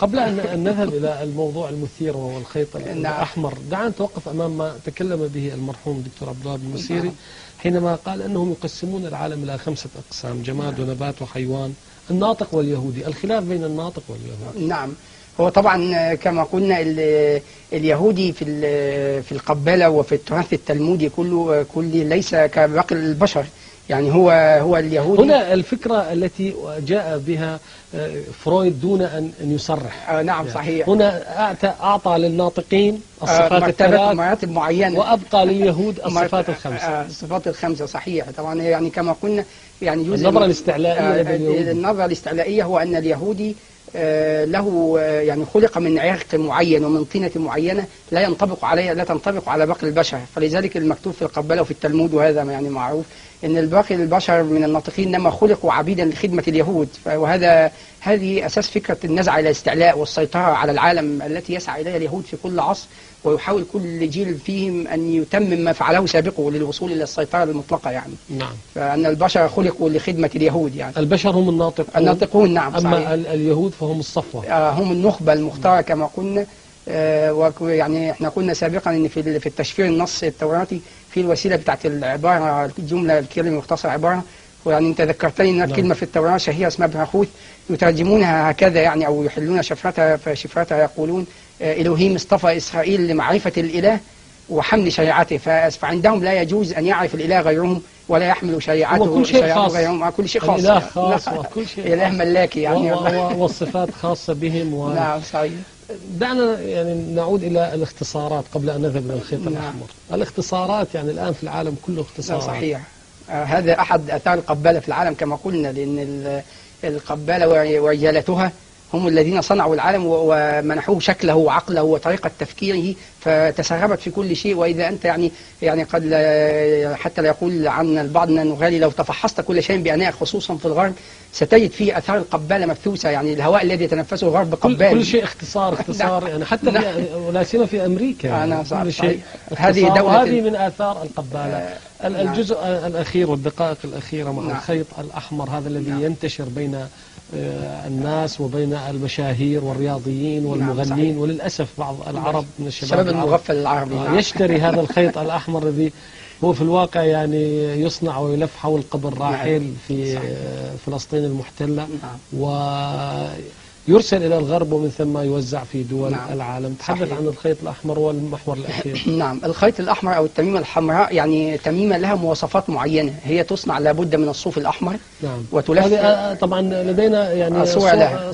قبل أن نذهب إلى الموضوع المثير وهو الخيط الأحمر، دعنا نتوقف أمام ما تكلم به المرحوم الدكتور عبد الوهاب المسيري حينما قال أنهم يقسمون العالم إلى 5 أقسام: جماد ونبات وحيوان، الناطق واليهودي. الخلاف بين الناطق واليهودي. نعم، هو طبعا كما قلنا اليهودي في القبالة وفي التراث التلمودي كله ليس كباقي البشر، يعني هو اليهودي. هنا الفكرة التي جاء بها فرويد دون أن يصرح. نعم يعني صحيح. هنا أعطى للناطقين الصفات الثلاث مراتب معينة، وأبقى لليهود الصفات الخمسة. الصفات الخمسة صحيح. طبعا يعني كما قلنا يعني جزء النظرة الاستعلائية النظرة الاستعلائية هو أن اليهودي له يعني خلق من عرق معين ومن طينة معينة لا تنطبق على باقي البشر، فلذلك المكتوب في القبالة وفي التلمود، وهذا يعني معروف ان الباقي البشر من الناطقين انما خلقوا عبيدا لخدمة اليهود، هذه اساس فكرة النزعة الى الاستعلاء والسيطرة على العالم التي يسعى اليها اليهود في كل عصر، ويحاول كل جيل فيهم ان يتمم ما فعله سابقه للوصول الى السيطرة المطلقة يعني. نعم. فان البشر خلقوا لخدمة اليهود يعني. البشر هم الناطقون نعم أما صحيح. اليهود فهم الصفوة. هم النخبة المختارة كما قلنا. يعني احنا قلنا سابقا ان في التشفير النص التوراتي في الوسيله بتاعت العباره، الجمله الكلمه مختصر عباره، ويعني انت ذكرتني ان الكلمه في التوراه شهيره اسمها براخوث، يترجمونها هكذا يعني او يحلون شفرتها يقولون الوهيم اصطفى اسرائيل لمعرفه الاله وحمل شريعته، فعندهم لا يجوز ان يعرف الاله غيرهم ولا يحمل شريعته كل شيء خاص غيرهم. كل شيء خاص، الاله خاص وكل شيء اله ملاكي يعني والصفات خاصه بهم نعم صحيح. دعنا يعني نعود إلى الاختصارات قبل أن نذهب إلى الخيط الأحمر. الاختصارات يعني الآن في العالم كله اختصارات. صحيح. هذا أحد آثار القبالة في العالم كما قلنا، لأن القبالة ورجالتها هم الذين صنعوا العالم ومنحوه شكله وعقله وطريقة تفكيره، فتسربت في كل شيء. وإذا أنت يعني قد حتى لا يقول عن البعض أن نغالي، لو تفحصت كل شيء بأناء خصوصا في الغرب ستجد فيه أثار القبالة مبثوثة، يعني الهواء الذي يتنفسه الغرب قبال. كل شيء اختصار يعني حتى ولا سيما في أمريكا. كل شيء هذه من آثار القبالة. الجزء الأخير والدقائق الأخيرة مع الخيط الأحمر، هذا الذي ينتشر بين الناس وبين المشاهير والرياضيين والمغنين، وللأسف بعض العرب من الشباب المغفل العربي يشتري هذا الخيط الأحمر الذي هو في الواقع يعني يصنع ويلف حول قبر راحيل في فلسطين المحتلة، ويرسل إلى الغرب ومن ثم يوزع في دول العالم. تحدث عن الخيط الأحمر والمحور الأخير. نعم، الخيط الأحمر أو التميمة الحمراء يعني تميمة لها مواصفات معينة، هي تصنع لابد من الصوف الأحمر. نعم. وتلف. طبعا لدينا يعني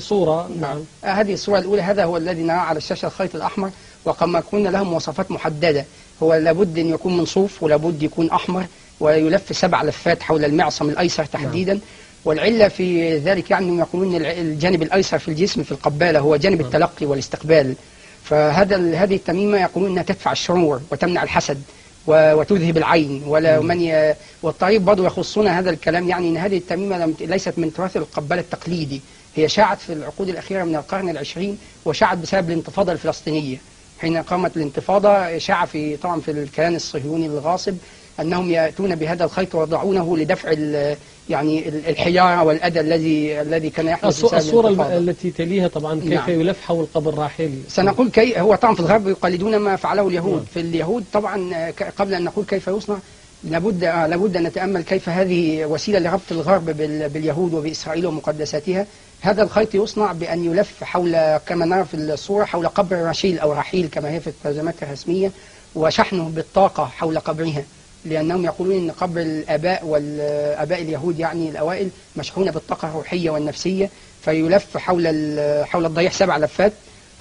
صورة. نعم. هذه الصورة الأولى، هذا هو الذي نراه على الشاشة، الخيط الأحمر، وكما قلنا له مواصفات محددة. هو لابد أن يكون من صوف، ولابد يكون أحمر، ويلف 7 لفات حول المعصم الأيسر تحديدا. نعم. والعلة في ذلك يعني يقولون الجانب الأيسر في الجسم في القبالة هو جانب التلقي والاستقبال، هذه التميمة يقولون أنها تدفع الشرور وتمنع الحسد وتذهب العين والطريق برضه يخصون هذا الكلام، يعني أن هذه التميمة ليست من تراث القبالة التقليدي، هي شاعت في العقود الأخيرة من القرن العشرين، وشاعت بسبب الانتفاضة الفلسطينية. حين قامت الانتفاضة شاع طبعا في الكيان الصهيوني الغاصب أنهم يأتون بهذا الخيط ويضعونه لدفع يعني الحجارة والأذى الذي كان يحدث بسبب الصورة الانتفاضة. التي تليها طبعا كيف يلف حول قبر راحيل. سنقول هو طبعا في الغرب يقلدون ما فعله اليهود. في اليهود طبعا قبل أن نقول كيف يصنع لابد أن نتأمل كيف هذه وسيلة لربط الغرب باليهود وبإسرائيل ومقدساتها. هذا الخيط يصنع بأن يلف حول كما نرى في الصورة حول قبر راشيل أو رحيل كما هي في الترجمات الرسمية، وشحنه بالطاقة حول قبرها، لأنهم يقولون أن قبر الآباء والآباء اليهود يعني الأوائل مشحونة بالطاقة الروحية والنفسية، فيلف حول الضريح 7 لفات،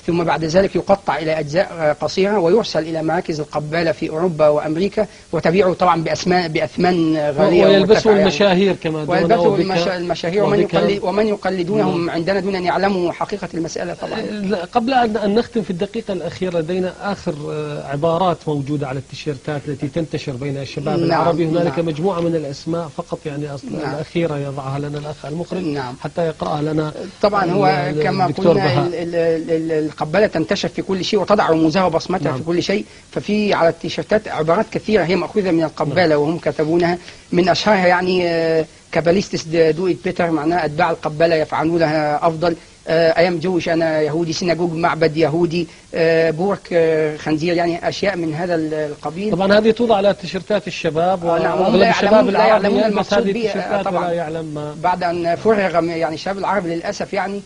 ثم بعد ذلك يقطع إلى أجزاء قصيرة ويرسل إلى مراكز القبالة في أوروبا وأمريكا، وتبيعه طبعا بأثمان غالية. ويلبسوا المشاهير كما ويلبسوا المشاهير ومن يقلدونهم عندنا دون أن يعلموا حقيقة المسألة طبعا. قبل أن نختم في الدقيقة الأخيرة، لدينا آخر عبارات موجودة على التيشيرتات التي تنتشر بين الشباب العربي. هنالك مجموعة من الأسماء فقط يعني الأخيرة يضعها لنا الأخ المخرج حتى يقرأها لنا. طبعا هو كما قلنا القبالة تنتشر في كل شيء وتضع رموزها وبصمتها في كل شيء، ففي على التيشيرتات عبارات كثيرة هي مأخوذة من القبالة وهم كتبونها. من أشهرها يعني كاباليستس دو إت بيتر، معناها أتباع القبالة يفعلونها أفضل. أيام جوش أنا يهودي، سيناجوج معبد يهودي، بورك خنزير، يعني أشياء من هذا القبيل. طبعا هذه توضع على تيشيرتات الشباب، وأغلب الشباب العرب يلبس هذه التيشيرتات ولا يعلم. بعد أن فرغ يعني الشباب العرب للأسف يعني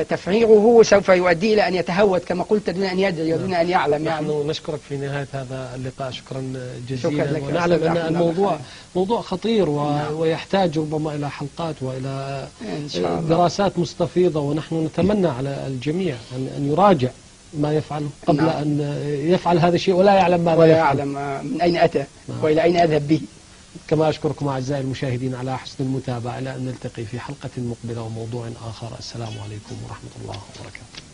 تفريغه سوف يؤدي إلى أن يتهود كما قلت دون أن يدري ودون أن يعلم. يعني نحن نشكرك في نهاية هذا اللقاء شكرا جزيلا، ونعلم أن الموضوع موضوع خطير ويحتاج ربما إلى حلقات وإلى دراسات مستفيضة، ونحن نتمنى على الجميع أن يراجع ما يفعله قبل أن يفعل هذا الشيء ولا يعلم ماذا ولا يفعل، يعلم من أين أتى وإلى أين أذهب به. كما أشكركم أعزائي المشاهدين على حسن المتابعة، إلى أن نلتقي في حلقة مقبلة وموضوع آخر. السلام عليكم ورحمة الله وبركاته.